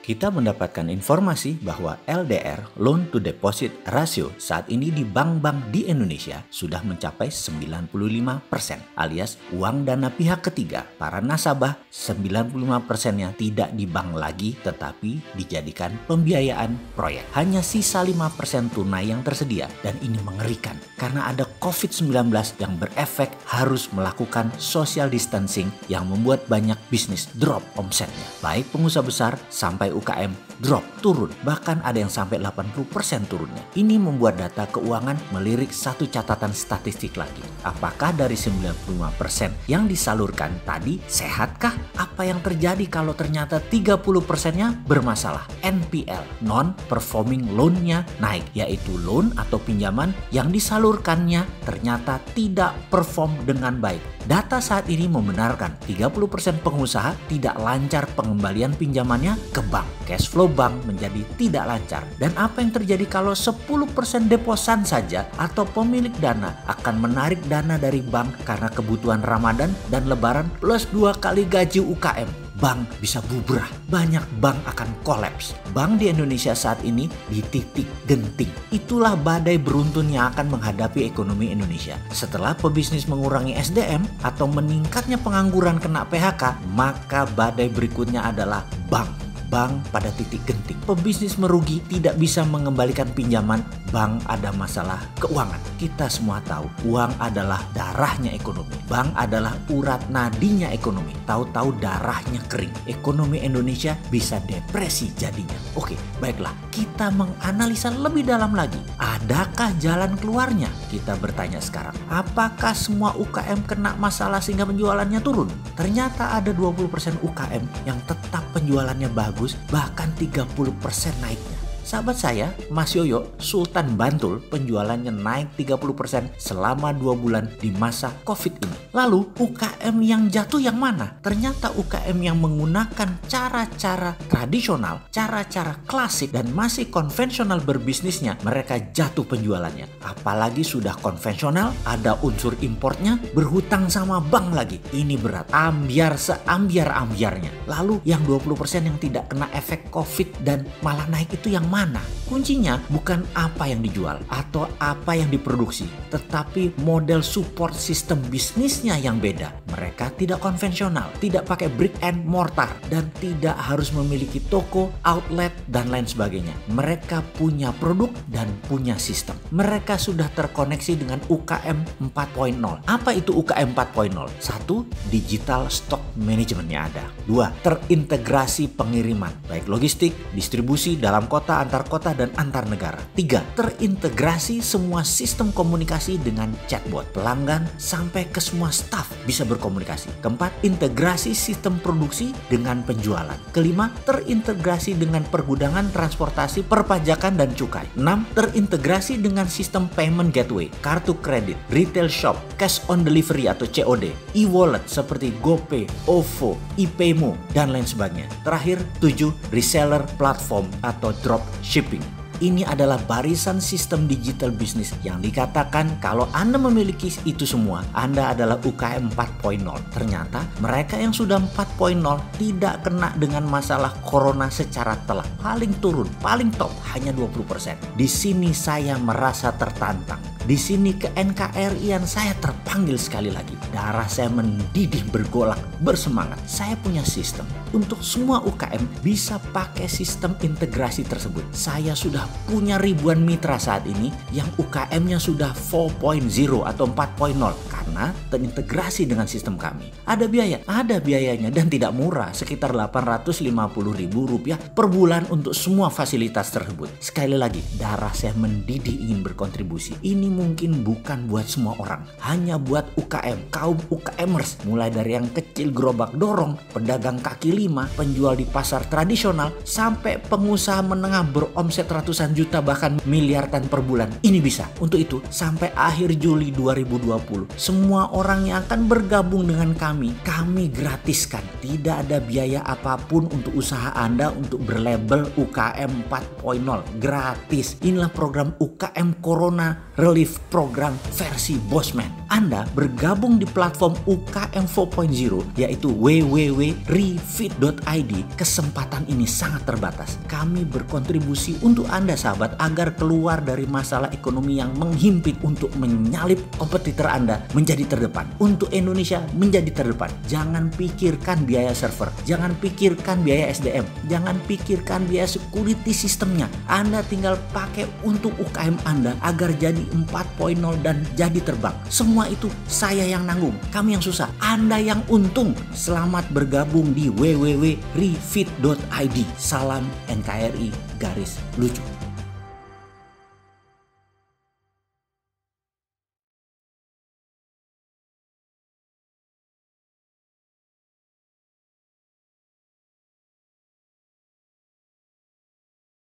Kita mendapatkan informasi bahwa LDR (Loan to Deposit Ratio) saat ini di bank-bank di Indonesia sudah mencapai 95%, alias uang dana pihak ketiga para nasabah 95%-nya tidak di bank lagi tetapi dijadikan pembiayaan proyek. Hanya sisa 5% tunai yang tersedia dan ini mengerikan karena ada COVID-19 yang berefek harus melakukan social distancing yang membuat banyak bisnis drop omsetnya. Baik pengusaha besar sampai UKM drop, turun, bahkan ada yang sampai 80% turunnya. Ini membuat data keuangan melirik satu catatan statistik lagi. Apakah dari 95% yang disalurkan tadi sehatkah? Apa yang terjadi kalau ternyata 30%-nya bermasalah? NPL, non-performing loan-nya naik, yaitu loan atau pinjaman yang disalurkannya ternyata tidak perform dengan baik. Data saat ini membenarkan 30% pengusaha tidak lancar pengembalian pinjamannya ke bank. Cash flow bank menjadi tidak lancar. Dan apa yang terjadi kalau 10% deposan saja atau pemilik dana akan menarik dana dari bank karena kebutuhan Ramadan dan Lebaran plus 2 kali gaji UKM? Bank bisa bubrah, banyak bank akan kolaps. Bank di Indonesia saat ini di titik genting. Itulah badai beruntun yang akan menghadapi ekonomi Indonesia. Setelah pebisnis mengurangi SDM atau meningkatnya pengangguran kena PHK, maka badai berikutnya adalah bank. Bank pada titik genting. Pebisnis merugi, tidak bisa mengembalikan pinjaman, bank ada masalah keuangan. Kita semua tahu, uang adalah darahnya ekonomi. Bank adalah urat nadinya ekonomi. Tahu-tahu darahnya kering. Ekonomi Indonesia bisa depresi jadinya. Oke, baiklah. Kita menganalisa lebih dalam lagi. Adakah jalan keluarnya? Kita bertanya sekarang. Apakah semua UKM kena masalah sehingga penjualannya turun? Ternyata ada 20% UKM yang tetap penjualannya bagus, bahkan 30% naiknya. Sahabat saya, Mas Yoyo, Sultan Bantul, penjualannya naik 30% selama 2 bulan di masa COVID ini. Lalu UKM yang jatuh yang mana? Ternyata UKM yang menggunakan cara-cara tradisional, cara-cara klasik dan masih konvensional berbisnisnya, mereka jatuh penjualannya. Apalagi sudah konvensional, ada unsur importnya, berhutang sama bank lagi. Ini berat, ambiar seambiar-ambiarnya. Lalu yang 20% yang tidak kena efek COVID dan malah naik itu yang mana? Kuncinya bukan apa yang dijual atau apa yang diproduksi, tetapi model support sistem bisnisnya yang beda. Mereka tidak konvensional, tidak pakai brick and mortar, dan tidak harus memiliki toko, outlet, dan lain sebagainya. Mereka punya produk dan punya sistem. Mereka sudah terkoneksi dengan UKM 4.0. Apa itu UKM 4.0? 1. Digital stock manajemennya ada. 2. Terintegrasi pengiriman, baik logistik, distribusi dalam kota, antar kota, dan antar negara. 3. Terintegrasi semua sistem komunikasi dengan chatbot. Pelanggan sampai ke semua staff bisa berkomunikasi. 4. Integrasi sistem produksi dengan penjualan. 5. Terintegrasi dengan pergudangan, transportasi, perpajakan, dan cukai. 6. Terintegrasi dengan sistem payment gateway, kartu kredit, retail shop, cash on delivery atau COD, e-wallet seperti GoPay, OVO, ePaymo, dan lain sebagainya. Terakhir, 7. Reseller platform atau drop shipping. Ini adalah barisan sistem digital bisnis yang dikatakan kalau Anda memiliki itu semua, Anda adalah UKM 4.0. Ternyata mereka yang sudah 4.0 tidak kena dengan masalah corona secara telak. Paling turun, paling top hanya 20%. Di sini saya merasa tertantang. Di sini ke NKRI-an saya terpanggil sekali lagi. Darah saya mendidih, bergolak, bersemangat. Saya punya sistem. Untuk semua UKM bisa pakai sistem integrasi tersebut. Saya sudah punya ribuan mitra saat ini yang UKM-nya sudah 4.0 atau 4.0 karena terintegrasi dengan sistem kami. Ada biaya? Ada biayanya dan tidak murah. Sekitar Rp850.000 per bulan untuk semua fasilitas tersebut. Sekali lagi, darah saya mendidih ingin berkontribusi. Ini mungkin bukan buat semua orang, hanya buat UKM, kaum UKMers, mulai dari yang kecil gerobak dorong, pedagang kaki lima, penjual di pasar tradisional, sampai pengusaha menengah beromset ratusan juta bahkan miliaran per bulan. Ini bisa. Untuk itu, sampai akhir Juli 2020, semua orang yang akan bergabung dengan kami gratiskan. Tidak ada biaya apapun untuk usaha Anda untuk berlabel UKM 4.0. Gratis. Inilah program UKM Corona Relief Program versi Bosman. Anda bergabung di platform UKM 4.0 yaitu www.refit.id, kesempatan ini sangat terbatas. Kami berkontribusi untuk Anda sahabat agar keluar dari masalah ekonomi yang menghimpit untuk menyalip kompetitor Anda menjadi terdepan. Untuk Indonesia menjadi terdepan. Jangan pikirkan biaya server, jangan pikirkan biaya SDM, jangan pikirkan biaya security sistemnya. Anda tinggal pakai untuk UKM Anda agar jadi 4.0 dan jadi terbang. Semua itu saya yang nanggung, kami yang susah, Anda yang untung. Selamat bergabung di www.refit.id. Salam NKRI garis lucu.